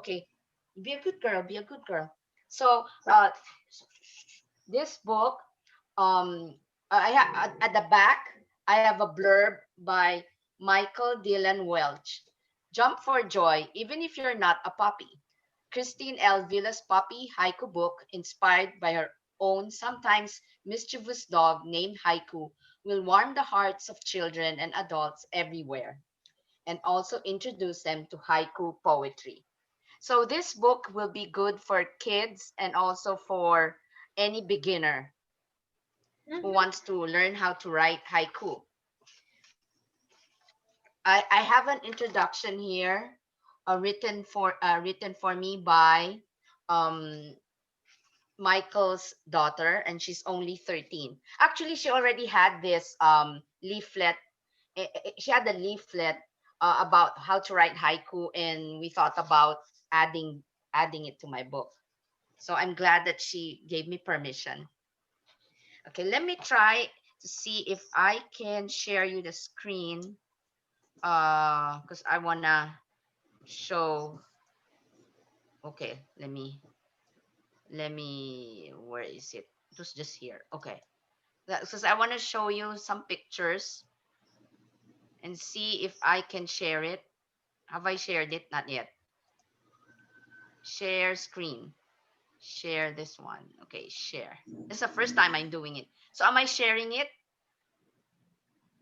Okay. Be a good girl. Be a good girl. So, this book, um, at the back, I have a blurb by Michael Dylan Welch. Jump for joy, even if you're not a puppy. Christine L. Villa's puppy haiku book, inspired by her own sometimes mischievous dog named Haiku, will warm the hearts of children and adults everywhere and also introduce them to haiku poetry. So this book will be good for kids and also for any beginner who Mhm. wants to learn how to write haiku. I have an introduction here, written for me by um, Michael's daughter, and she's only 13. Actually, she already had this leaflet. She had a leaflet about how to write haiku, and we thought about adding it to my book. So I'm glad that she gave me permission. Okay, let me try to see if I can share you the screen. Because I wanna show. Okay, let me. Where is it? It was just here. Okay, because I want to show you some pictures and see if I can share it. Have I shared it? Not yet. Share screen. Share this one. Okay, share. This is the first time I'm doing it. So am I sharing it?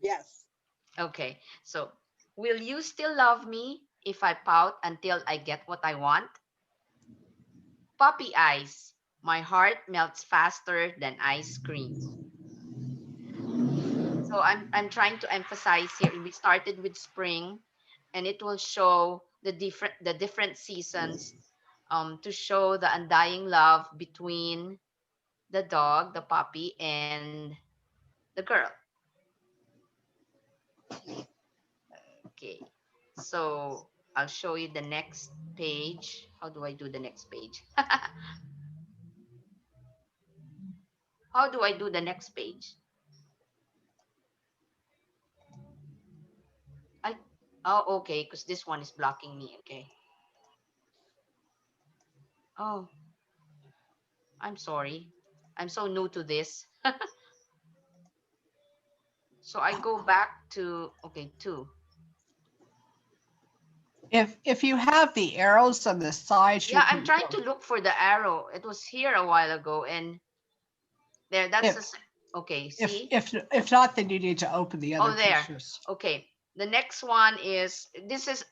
Yes. Okay. So, will you still love me if I pout until I get what I want? Puppy eyes. My heart melts faster than ice cream. So I'm trying to emphasize here. We started with spring, and it will show the different seasons, to show the undying love between the dog, the puppy, and the girl. Okay. So I'll show you the next page. How do I do the next page? How do I do the next page? I Oh, okay, because this one is blocking me. Okay. Oh, I'm sorry. I'm so new to this. So I go back to, okay, two. If you have the arrows on the sides, you Yeah, I'm can trying go. to look for the arrow. It was here a while ago, and there. That's If the. Okay. See. if not, then you need to open the other Oh, there. pictures. Okay. The next one is this is.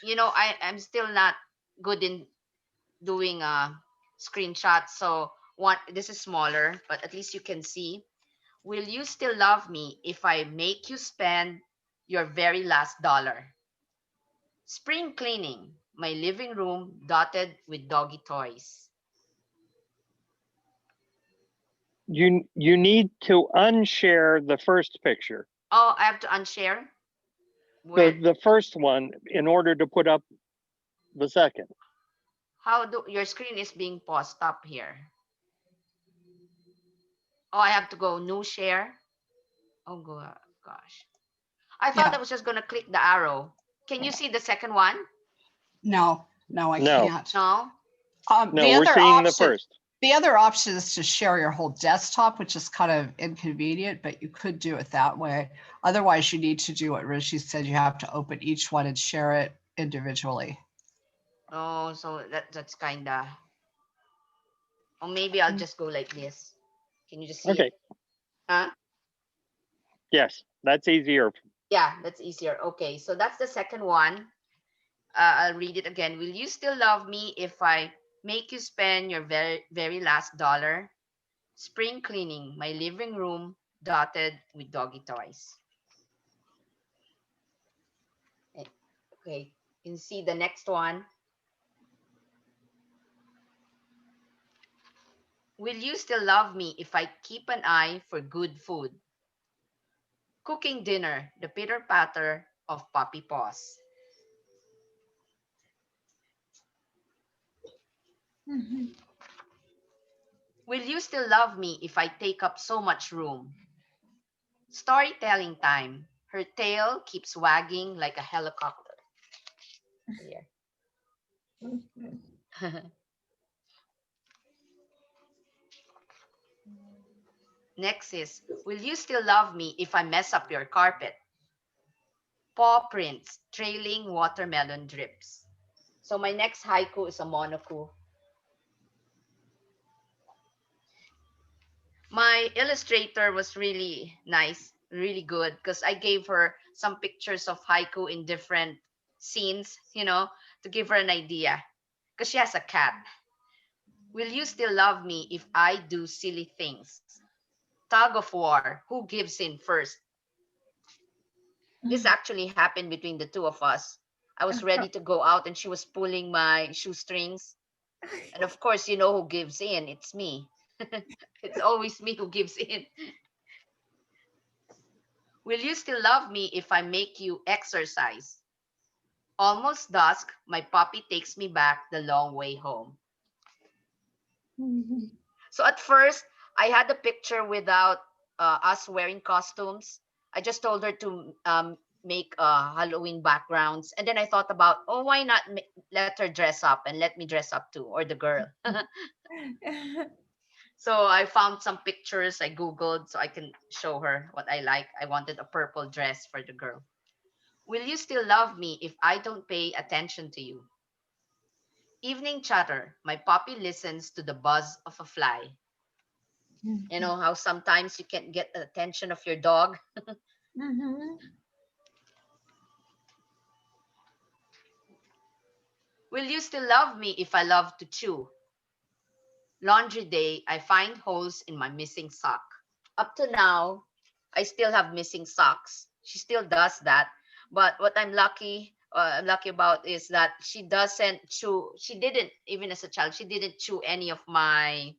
I'm still not good in doing screenshots. So one, this is smaller, but at least you can see. Will you still love me if I make you spend your very last dollar? Spring cleaning, my living room dotted with doggy toys. You need to unshare the first picture. Oh, I have to unshare. The Where? the first one in order to put up the second. How do your screen is being paused up here? Oh, I have to go new share. Oh gosh. I thought I Yeah. was just gonna click the arrow. Can you see the second one? No, no, I No. can't. No. No, we're seeing the first. The other option is to share your whole desktop, which is kind of inconvenient, but you could do it that way. Otherwise, you need to do what Rishi said. You have to open each one and share it individually. Oh, so that's kinda. Or maybe I'll just go like this. Can you just see it? Okay. Huh? Yes, that's easier. Yeah, that's easier. Okay, so that's the second one. I'll read it again. Will you still love me if I make you spend your very last dollar? Spring cleaning, my living room dotted with doggy toys. Eh, okay, you can see the next one. Will you still love me if I keep an eye for good food? Cooking dinner, the pitter patter of puppy paws. Mhm. Will you still love me if I take up so much room? Storytelling time. Her tail keeps wagging like a helicopter. Here. Mhm. Next is, will you still love me if I mess up your carpet? Paw prints, trailing watermelon drips. So my next haiku is a monoku. My illustrator was really nice, really good, because I gave her some pictures of haiku in different scenes, to give her an idea. Because she has a cat. Will you still love me if I do silly things? Tug of war. Who gives in first? This actually happened between the two of us. I was ready to go out and she was pulling my shoestrings. And of course, you know who gives in. It's me. It's always me who gives in. Will you still love me if I make you exercise? Almost dusk, my puppy takes me back the long way home. Mhm. So at first, I had a picture without us wearing costumes. I just told her to make Halloween backgrounds. And then I thought about, oh, why not let her dress up and let me dress up too, or the girl. So I found some pictures I Googled so I can show her what I like. I wanted a purple dress for the girl. Will you still love me if I don't pay attention to you? Evening chatter. My puppy listens to the buzz of a fly. You know how sometimes you can get the attention of your dog? Mhm. Will you still love me if I love to chew? Laundry day, I find holes in my missing sock. Up to now, I still have missing socks. She still does that. But what I'm lucky about is that she doesn't chew. She didn't, even as a child, she didn't chew any of my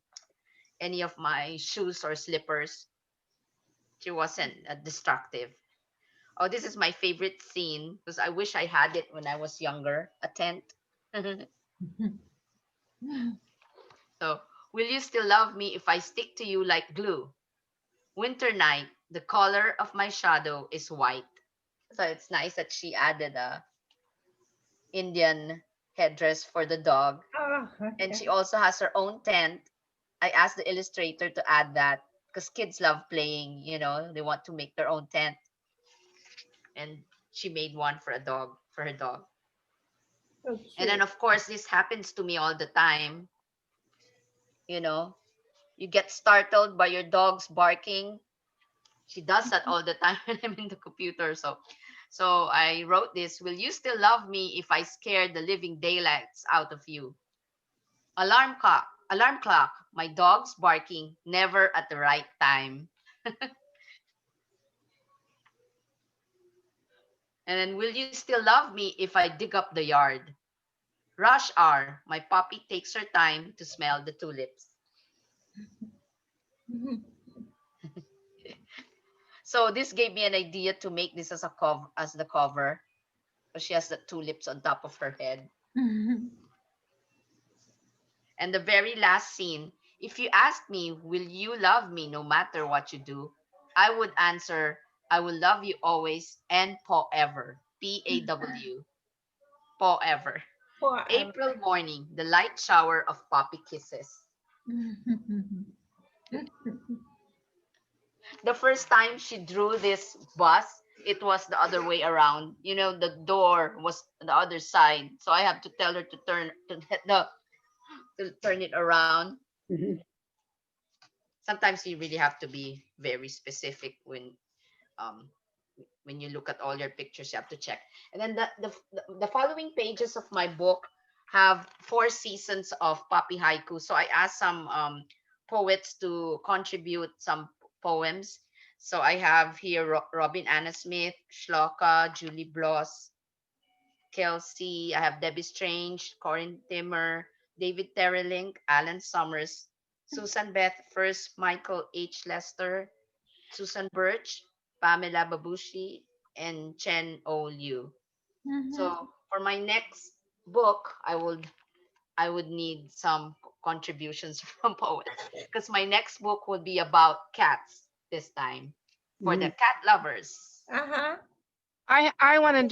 shoes or slippers. She wasn't destructive. Oh, this is my favorite scene because I wish I had it when I was younger. A tent. So, will you still love me if I stick to you like glue? Winter night, the color of my shadow is white. So it's nice that she added a Indian headdress for the dog. Oh, And okay. she also has her own tent. I asked the illustrator to add that because kids love playing, they want to make their own tent. And she made one for her dog. So And then cute. of course this happens to me all the time, you know. You get startled by your dog's barking. She does that all the time when I'm in the computer. So I wrote this, will you still love me if I scare the living daylights out of you? Alarm clock, my dog's barking never at the right time. And then will you still love me if I dig up the yard? Rush hour, my puppy takes her time to smell the tulips. Mhm. So this gave me an idea to make this as a cover, as the cover, because she has the tulips on top of her head. Mhm. And the very last scene, if you ask me, will you love me no matter what you do? I would answer, I will love you always and forever. PAW. Forever. Forever. April morning, the light shower of poppy kisses. The first time she drew this bus, it was the other way around. The door was the other side. So I have to tell her to turn it around. Mhm. Sometimes you really have to be very specific um when you look at all your pictures. You have to check. And then the following pages of my book have 4 seasons of poppy haiku. So I asked some poets to contribute some poems. So I have here Robin Anna Smith, Shloka, Julie Bloss, Kelsey. I have Debbie Strange, Corin Timmer, David Terrelink, Alan Summers, Susan Beth First, Michael H. Lester, Susan Birch, Pamela Babushi, and Chen O Liu. Mhm. So for my next book, I would need some contributions from poets because my next book would be about cats this time for the Mhm. cat lovers. Uh-huh. I want to do